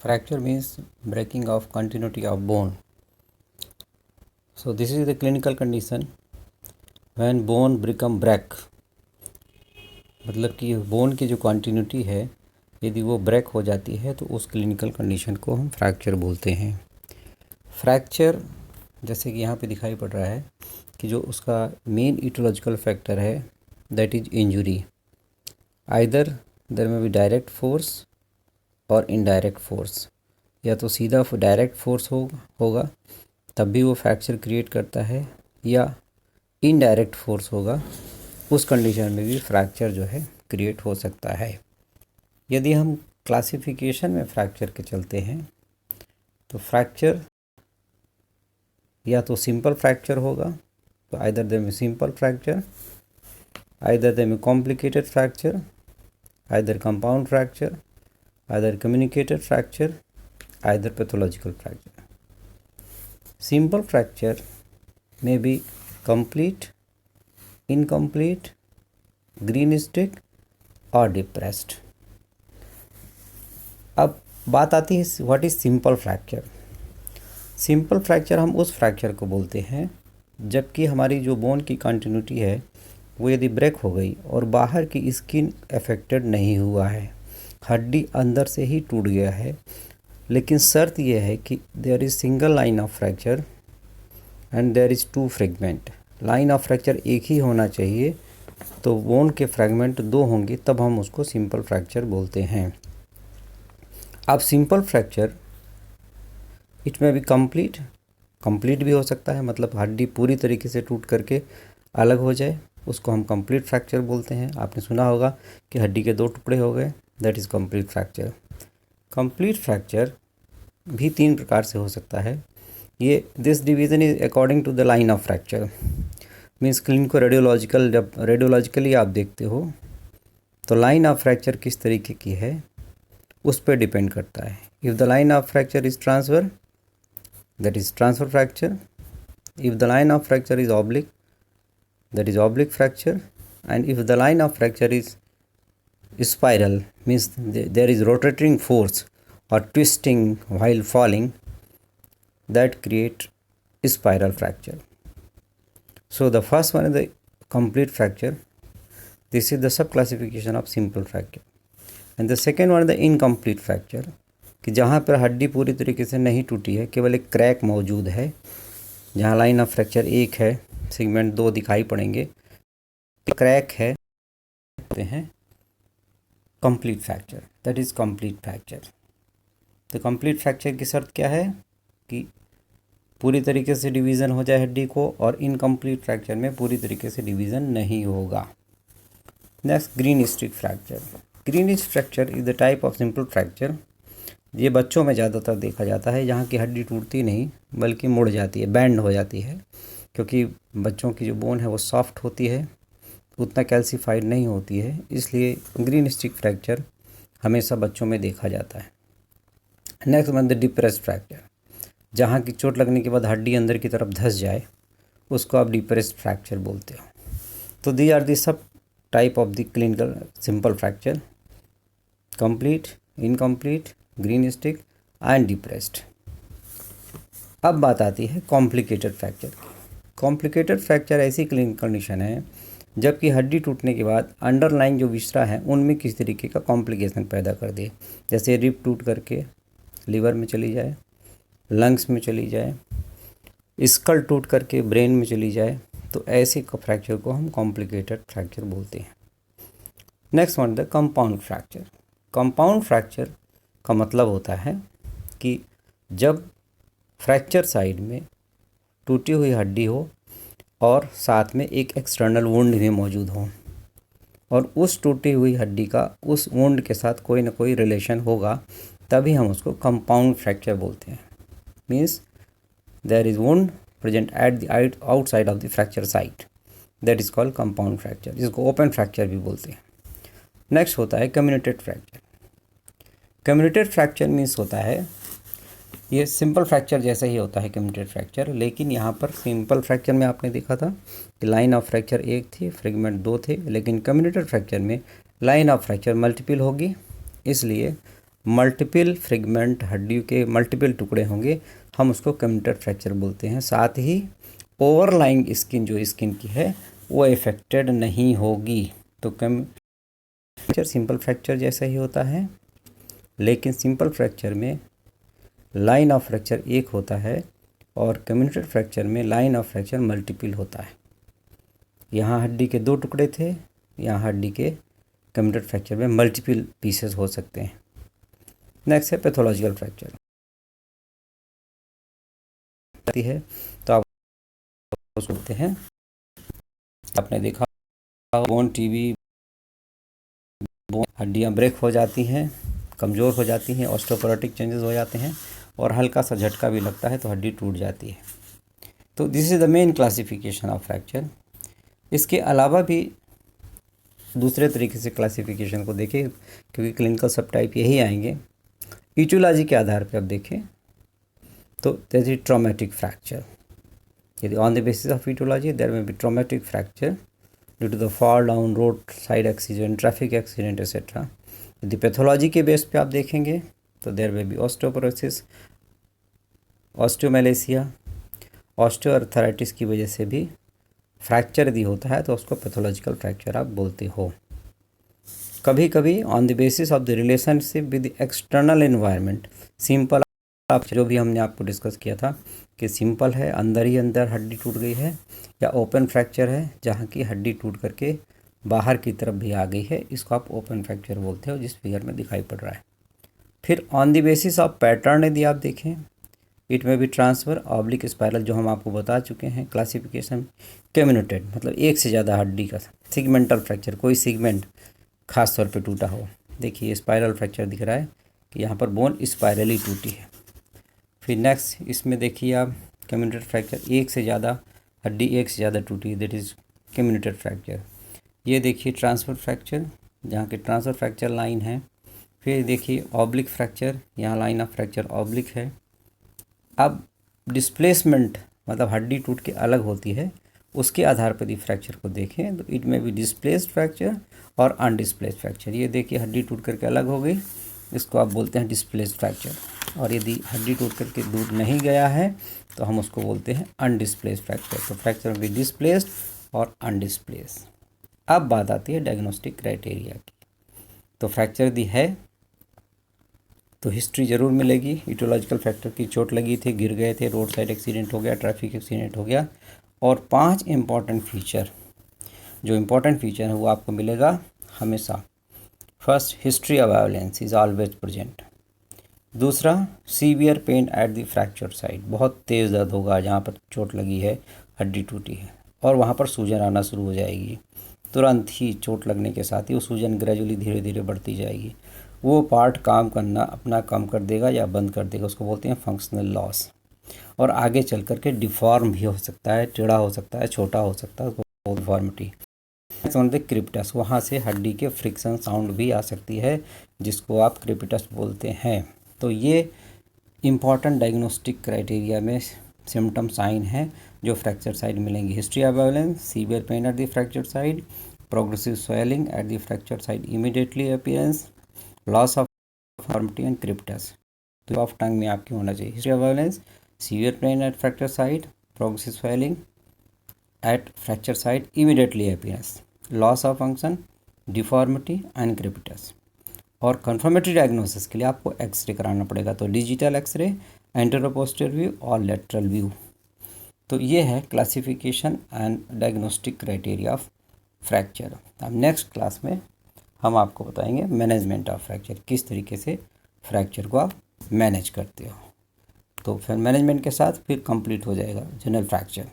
Fracture means breaking of continuity of bone. So this is the clinical condition when bone become break. मतलब कि bone की जो continuity है यदि वो ब्रेक हो जाती है तो उस क्लिनिकल कंडीशन को हम फ्रैक्चर बोलते हैं। फ्रैक्चर जैसे कि यहाँ पे दिखाई पड़ रहा है कि जो उसका मेन इटियोलॉजिकल फैक्टर है that is injury. Either there may be direct force और इनडायरेक्ट फोर्स, या तो सीधा डायरेक्ट फोर्स होगा तब भी वो फ्रैक्चर क्रिएट करता है, या इनडायरेक्ट फोर्स होगा उस कंडीशन में भी फ्रैक्चर जो है क्रिएट हो सकता है। यदि हम क्लासिफिकेशन में फ्रैक्चर के चलते हैं तो फ्रैक्चर या तो सिंपल फ्रैक्चर होगा, तो आइदर दे में simple fracture, either they may complicated fracture, either compound fracture, either communicated fracture, either pathological fracture. Simple fracture may be complete, incomplete, green stick और डिप्रेस्ड। अब बात आती है what is simple fracture. Simple fracture हम उस fracture को बोलते हैं जबकि हमारी जो बोन की कंटिन्यूटी है वो यदि ब्रेक हो गई और बाहर की स्किन अफेक्टेड नहीं हुआ है, हड्डी अंदर से ही टूट गया है, लेकिन शर्त यह है कि there is single line of fracture and there is two fragment. Line of fracture एक ही होना चाहिए, तो बोन के फ्रैगमेंट दो होंगे तब हम उसको सिंपल फ्रैक्चर बोलते हैं। अब सिंपल फ्रैक्चर इट में भी कंप्लीट भी हो सकता है, मतलब हड्डी पूरी तरीके से टूट करके अलग हो जाए, उसको हम कंप्लीट फ्रैक्चर बोलते हैं। आपने सुना होगा कि हड्डी के दो टुकड़े हो गए, that is complete fracture. Complete fracture भी तीन प्रकार से हो सकता है। ये this division is according to the line of fracture. Means clinico radiological, जब रेडियोलॉजिकली आप देखते हो तो लाइन ऑफ फ्रैक्चर किस तरीके की है उस पर डिपेंड करता है। If the line of fracture is transfer, that is transfer fracture. If the line of fracture is oblique, that is oblique fracture, and if the line of fracture is spiral, means there is rotating force or twisting while falling, that create spiral fracture. So the first one is the complete fracture. This is the sub classification of simple fracture, and the second one is the incomplete fracture, कि जहाँ पर हड्डी पूरी तरीके से नहीं टूटी है, केवल एक क्रैक मौजूद है, जहाँ लाइन ऑफ फ्रैक्चर एक है, सेगमेंट दो दिखाई पड़ेंगे, क्रैक है, कहते हैं complete fracture, that is complete fracture. तो कंप्लीट फ्रैक्चर की शर्त क्या है कि पूरी तरीके से डिवीज़न हो जाए हड्डी को, और इनकम्प्लीट फ्रैक्चर में पूरी तरीके से डिवीज़न नहीं होगा। Next, green stick fracture. Green stick fracture is the type of simple fracture. ये बच्चों में ज़्यादातर देखा जाता है, जहाँ की हड्डी टूटती नहीं बल्कि मुड़ जाती है, बैंड हो जाती है, क्योंकि बच्चों की जो बोन है वो सॉफ्ट होती है, उतना कैल्सीफाइड नहीं होती है, इसलिए ग्रीन स्टिक फ्रैक्चर हमेशा बच्चों में देखा जाता है। Next one the depressed fracture, जहाँ की चोट लगने के बाद हड्डी अंदर की तरफ धंस जाए उसको आप डिप्रेस्ड फ्रैक्चर बोलते हो। तो दी आर दी सब type of the clinical simple fracture: complete, incomplete, green stick and depressed. अब बात आती है कॉम्प्लिकेटेड फ्रैक्चर की। कॉम्प्लिकेटेड फ्रैक्चर ऐसी क्लिनिकल कंडीशन है जबकि हड्डी टूटने के बाद अंडरलाइन जो विसरा है उनमें किसी तरीके का कॉम्प्लिकेशन पैदा कर दे, जैसे रिब टूट करके लीवर में चली जाए, लंग्स में चली जाए, स्कल टूट करके ब्रेन में चली जाए, तो ऐसे फ्रैक्चर को हम कॉम्प्लिकेटेड फ्रैक्चर बोलते हैं। Next one the compound fracture. Compound fracture का मतलब होता है कि जब फ्रैक्चर साइड में टूटी हुई हड्डी हो और साथ में एक एक्सटर्नल वुंड भी मौजूद हो, और उस टूटी हुई हड्डी का उस वुंड के साथ कोई ना कोई रिलेशन होगा, तभी हम उसको कंपाउंड फ्रैक्चर बोलते हैं। Means there is wound present at the outside of the fracture site, that is called compound fracture, जिसको ओपन फ्रैक्चर भी बोलते हैं। नेक्स्ट होता है communicated fracture. Communicated fracture means होता है, ये सिंपल फ्रैक्चर जैसा ही होता है कम्युनिकेटेड फ्रैक्चर, लेकिन यहाँ पर सिंपल फ्रैक्चर में आपने देखा था कि लाइन ऑफ फ्रैक्चर एक थी, फ्रेगमेंट दो थे, लेकिन कम्युनिकेटेड फ्रैक्चर में लाइन ऑफ फ्रैक्चर मल्टीपल होगी, इसलिए मल्टीपल फ्रेगमेंट, हड्डी के मल्टीपल टुकड़े होंगे, हम उसको कम्यूटेड फ्रैक्चर बोलते हैं। साथ ही ओवरलाइंग स्किन, जो स्किन की है वो इफेक्टेड नहीं होगी। तो फ्रैक्चर सिंपल फ्रैक्चर जैसा ही होता है, लेकिन सिंपल फ्रैक्चर में लाइन ऑफ फ्रैक्चर एक होता है और कम्यूटेड फ्रैक्चर में लाइन ऑफ फ्रैक्चर मल्टीपल होता है। यहाँ हड्डी के 2 टुकड़े थे, यहाँ हड्डी के कम्यूटेड फ्रैक्चर में मल्टीपल पीसेस हो सकते हैं। नेक्स्ट है पैथोलॉजिकल फ्रैक्चर है, तो आप उसको बोलते हैं, आपने देखा बोन टीबी, हड्डियाँ ब्रेक हो जाती हैं, कमज़ोर हो जाती हैं, ऑस्टियोपोरोटिक चेंजेस हो जाते हैं और हल्का सा झटका भी लगता है तो हड्डी टूट जाती है। तो this is the main classification of fracture. इसके अलावा भी दूसरे तरीके से क्लासिफिकेशन को देखें, क्योंकि क्लिनिकल सब टाइप यही आएंगे। ईटियोलॉजी के आधार पर आप देखें तो देयर इज ट्रॉमेटिक फ्रैक्चर। यदि on the basis of etiology there may be traumatic fracture due to the fall down, road side accident, traffic accident etcetera. यदि पैथोलॉजी के बेस पे आप देखेंगे तो there may B osteoporosis, osteomalacia, osteoarthritis की वजह से भी फ्रैक्चर यदि होता है तो उसको पैथोलॉजिकल फ्रैक्चर आप बोलते हो। कभी कभी on the basis of the relationship with external environment, simple जो भी हमने आपको डिस्कस किया था कि सिंपल है अंदर ही अंदर हड्डी टूट गई है, या ओपन फ्रैक्चर है जहाँ की हड्डी टूट करके बाहर की तरफ भी आ गई है, इसको आप ओपन फ्रैक्चर बोलते हो, जिस फिगर में दिखाई पड़ रहा है। फिर on the basis of pattern यदि आप देखें, इट में भी ट्रांसफ़र, ऑब्लिक स्पाइरल जो हम आपको बता चुके हैं क्लासिफिकेशन, कम्यूटेड मतलब एक से ज़्यादा हड्डी का, सिगमेंटल फ्रैक्चर कोई सिगमेंट खास तौर पे टूटा हो। देखिए स्पाइरल फ्रैक्चर दिख रहा है कि यहाँ पर बोन स्पाइरली टूटी है। फिर नेक्स्ट इसमें देखिए आप कम्यूटेड फ्रैक्चर, एक से ज़्यादा हड्डी एक से ज़्यादा टूटी, दैट इज़ कम्यूटेड फ्रैक्चर। ये देखिए ट्रांसफ़र फ्रैक्चर, जहाँ के ट्रांसफ़र फ्रैक्चर लाइन है। फिर देखिए ऑब्लिक फ्रैक्चर, यहाँ लाइन ऑफ फ्रैक्चर ऑब्लिक है। अब डिस्प्लेसमेंट मतलब हड्डी टूट के अलग होती है, उसके आधार पर यदि फ्रैक्चर को देखें तो इट में भी डिस्प्लेस्ड फ्रैक्चर और अनडिस्प्लेस्ड फ्रैक्चर। ये देखिए हड्डी टूट करके अलग हो गई, इसको आप बोलते हैं डिस्प्लेस्ड फ्रैक्चर। और यदि हड्डी टूट करके दूर नहीं गया है तो हम उसको बोलते हैं अनडिस्प्लेस्ड फ्रैक्चर। तो फ्रैक्चर में भी डिस्प्लेस्ड और अनडिस्प्लेस्ड। अब बात आती है डायग्नोस्टिक क्राइटेरिया की। तो फ्रैक्चर यदि है तो हिस्ट्री ज़रूर मिलेगी। ईटियोलॉजिकल फैक्टर की चोट लगी थी, गिर गए थे, रोड साइड एक्सीडेंट हो गया, ट्रैफिक एक्सीडेंट हो गया। और 5 इम्पॉर्टेंट फीचर, जो इम्पॉर्टेंट फीचर है वो आपको मिलेगा हमेशा। First, history of violence is always present. दूसरा, severe pain at the fracture site, बहुत तेज़ दर्द होगा जहाँ पर चोट लगी है, हड्डी टूटी है, और वहाँ पर सूजन आना शुरू हो जाएगी। तुरंत ही चोट लगने के साथ ही वो सूजन ग्रेजुअली धीरे धीरे बढ़ती जाएगी। वो पार्ट काम करना अपना कम कर देगा या बंद कर देगा, उसको बोलते हैं फंक्शनल लॉस। और आगे चल कर के डिफॉर्म भी हो सकता है, टेढ़ा हो सकता है, छोटा हो सकता है, उसको डिफॉर्मिटी। क्रिप्टस, वहाँ से हड्डी के फ्रिक्शन साउंड भी आ सकती है, जिसको आप क्रिप्टस बोलते हैं। तो ये इम्पॉर्टेंट डायग्नोस्टिक क्राइटेरिया में सिम्टम साइन है जो फ्रैक्चर साइड मिलेंगे। History of violence, severe pain at the fracture side, progressive swelling at the fracture side immediately appearance, loss of deformity and crepitus. तो ऑफ टंग में आपकी होना चाहिए history of violence, severe pain at fracture side, progressive swelling at fracture side immediately appearance, loss of function, deformity and crepitus. और confirmatory diagnosis के लिए आपको x ray कराना पड़ेगा, तो digital x ray, anteroposterior view और लेटरल व्यू। तो ये है classification and diagnostic criteria of fracture. अब नेक्स्ट क्लास में हम आपको बताएंगे मैनेजमेंट ऑफ फ्रैक्चर, किस तरीके से फ्रैक्चर को आप मैनेज करते हो। तो फिर मैनेजमेंट के साथ फिर कंप्लीट हो जाएगा जनरल फ्रैक्चर।